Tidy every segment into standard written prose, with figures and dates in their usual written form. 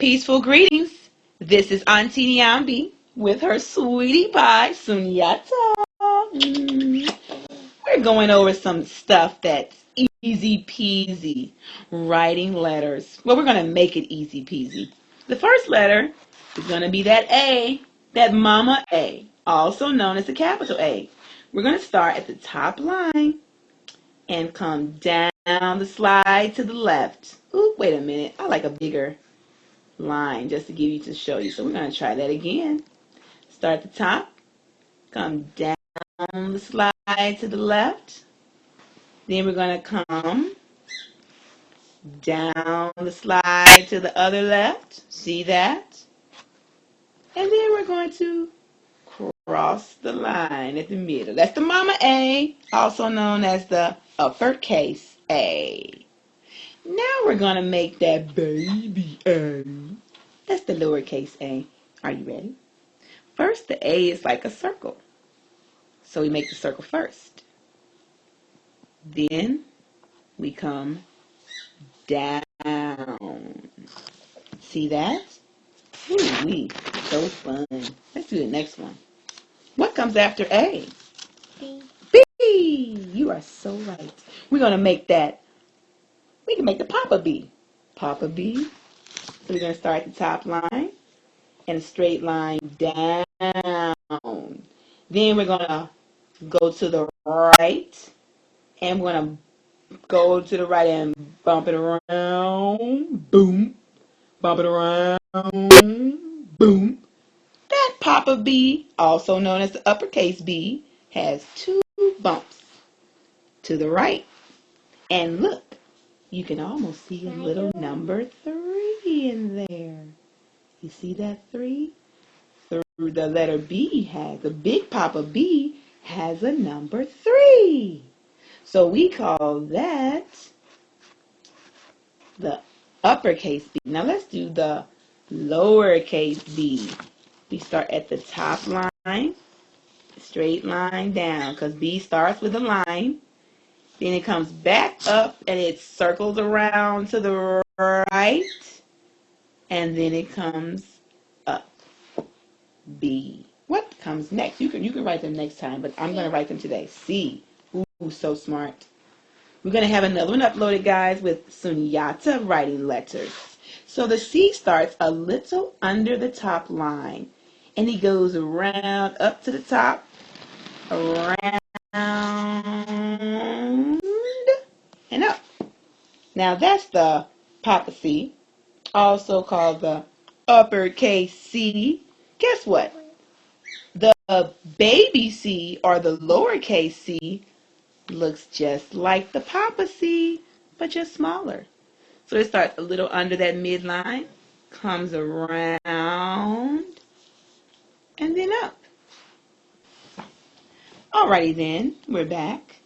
Peaceful greetings. This is Auntie Nyambi with her sweetie pie, Sunyata. We're going over some stuff that's easy peasy. Writing letters. Well, we're going to make it easy peasy. The first letter is going to be that A, that mama A, also known as the capital A. We're going to start at the top line and come down the slide to the left. Ooh, wait a minute. I like a bigger line just to show you. So we're going to try that again. Start at the top, come down the slide to the left. Then we're going to come down the slide to the other left. See that? And then we're going to cross the line at the middle. That's the mama A, also known as the uppercase A. Now we're going to make that baby A. That's the lowercase a. Are you ready? First, the A is like a circle. So we make the circle first. Then we come down. See that? Ooh-wee, so fun. Let's do the next one. What comes after A? B. B. You are so right. We're going to make that. We can make the Papa B. Papa B. So we're going to start at the top line and a straight line down. Then we're going to go to the right. And we're going to go to the right and bump it around. Boom. Bump it around. Boom. That Papa B, also known as the uppercase B, has two bumps to the right. And look, you can almost see a little number 3 in there. You see that 3? The letter B has, the big Papa B has a number 3. So we call that the uppercase B. Now let's do the lowercase b. We start at the top line, straight line down, because B starts with a line. Then it comes back up and it circles around to the right. And then it comes up. B. What comes next? You can write them next time, but I'm going to write them today. C. Ooh, so smart. We're going to have another one uploaded, guys, with Sunyata writing letters. So the C starts a little under the top line. And he goes around, up to the top, around, and up. Now that's the Papa C, also called the uppercase C. Guess what? The baby C, or the lowercase c, looks just like the Papa C, but just smaller. So it starts a little under that midline, comes around, and then up. Alrighty then, we're back.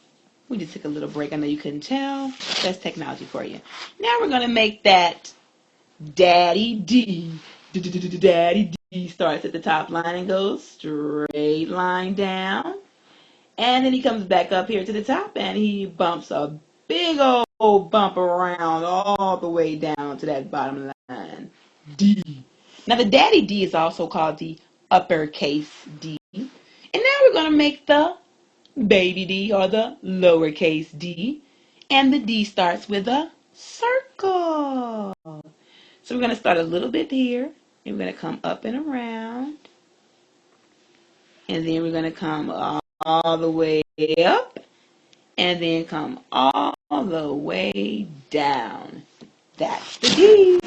We just took a little break. I know you couldn't tell. That's technology for you. Now we're going to make that Daddy D. Daddy D starts at the top line and goes straight line down. And then he comes back up here to the top and he bumps a big old bump around all the way down to that bottom line. D. Now the Daddy D is also called the uppercase D. And now we're going to make the baby D, or the lowercase d. And the D starts with a circle. So we're going to start a little bit here. And we're going to come up and around. And then we're going to come all the way up. And then come all the way down. That's the D.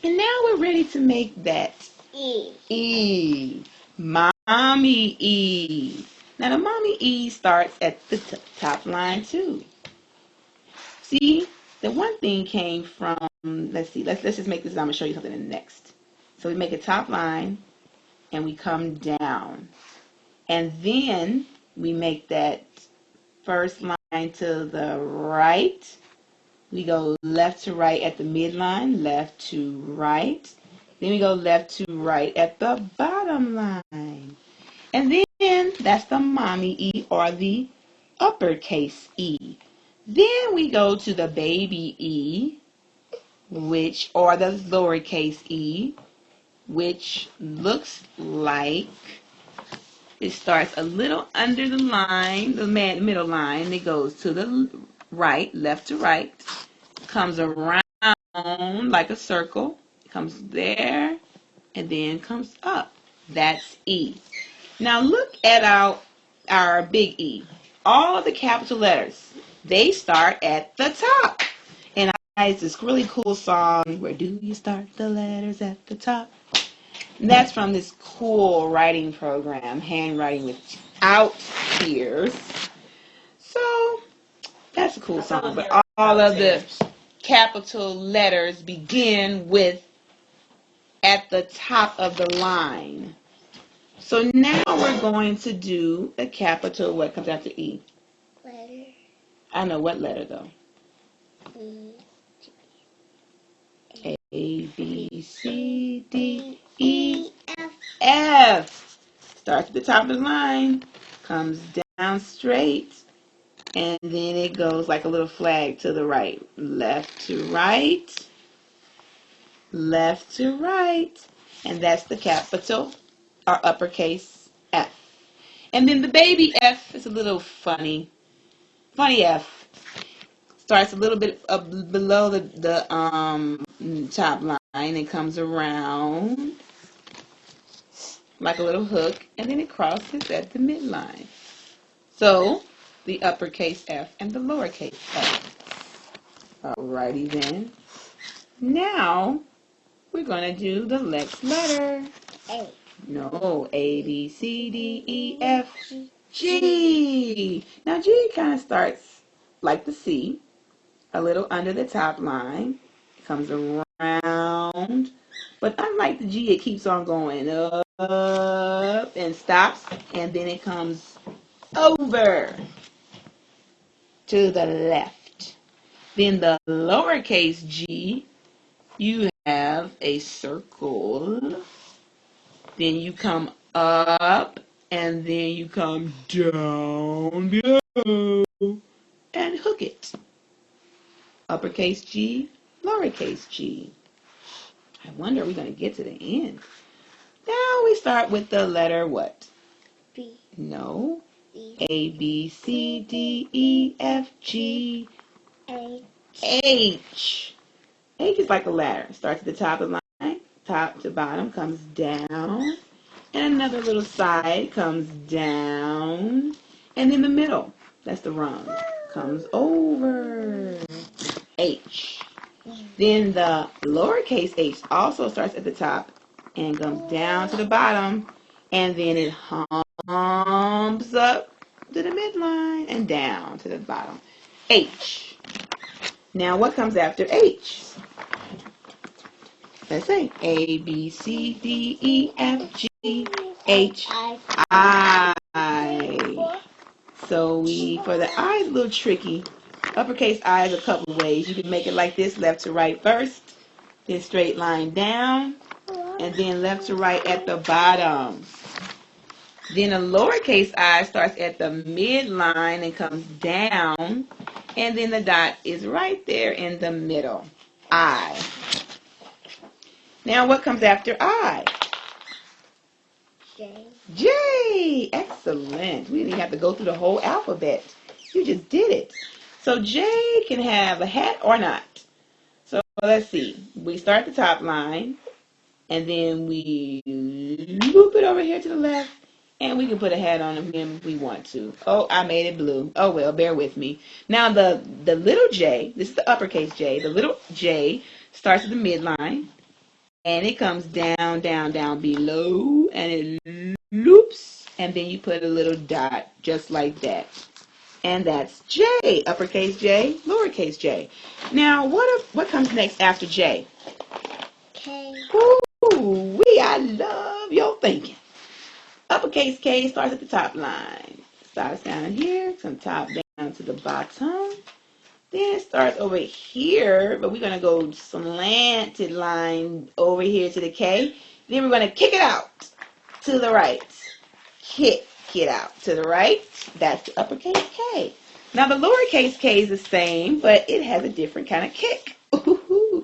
And now we're ready to make that E. E. Mommy E. Now the mommy E starts at the top line too. See, the one thing came from, let's just make this, I'm going to show you something next. So we make a top line and we come down. And then we make that first line to the right. We go left to right at the midline, left to right. Then we go left to right at the bottom line. And then that's the mommy E, or the uppercase E. Then we go to the baby E. or the lowercase e, which looks like it starts a little under the line, the middle line. It goes to the right, left to right, comes around like a circle, comes there, and then comes up. That's E. Now look at our big E. All of the capital letters, they start at the top. And it's this really cool song, Where Do You Start the Letters at the Top? And that's from this cool writing program, Handwriting Without Tears. So that's a cool song. But all of the capital letters begin with at the top of the line. So now we're going to do a capital, what comes after E? Letter. I know what letter though. A, B, C, D, E, F. Starts at the top of the line, comes down straight, and then it goes like a little flag to the right. Left to right, left to right. And that's the capital, or uppercase F. And then the baby F is a little funny F. Starts a little bit below the top line and comes around like a little hook, and then it crosses at the midline. So the uppercase F and the lowercase F. Alrighty then. Now we're gonna do the next letter. A. No, A, B, C, D, E, F, G. Now G kind of starts like the C, a little under the top line, comes around, but unlike the G, it keeps on going up and stops, and then it comes over to the left. Then the lowercase g, you have a circle, then you come up, and then you come down below and hook it. Uppercase G, lowercase g. I wonder, are we going to get to the end? Now we start with the letter what? B. No. E. A, B, C, D, E, F, G, H. H. H is like a ladder. Starts at the top of the line, top to bottom, comes down, and another little side comes down, and in the middle, that's the rung, comes over. H. Then the lowercase h also starts at the top and comes down to the bottom, and then it humps up to the midline and down to the bottom. H. Now what comes after H? Let's say A, B, C, D, E, F, G, H, I. So for the I is a little tricky. Uppercase I is a couple of ways. You can make it like this, left to right first, then straight line down, and then left to right at the bottom. Then a lowercase I starts at the midline and comes down, and then the dot is right there in the middle. I. Now what comes after I? J. J. Excellent. We didn't even have to go through the whole alphabet. You just did it. So J can have a hat or not. So let's see. We start the top line, and then we loop it over here to the left, and we can put a hat on him if we want to. Oh, I made it blue. Oh, well, bear with me. Now the little J, this is the uppercase J, the little J starts at the midline, and it comes down, down, down below, and it loops, and then you put a little dot just like that. And that's J, uppercase J, lowercase j. Now, what comes next after J? K. Ooh, I love your thinking. Uppercase K starts at the top line. Starts down here, from top down to the bottom. Then it starts over here, but we're going to go slanted line over here to the K. Then we're going to kick it out to the right. Kick it out to the right. That's the uppercase K. Now the lowercase k is the same, but it has a different kind of kick. Ooh.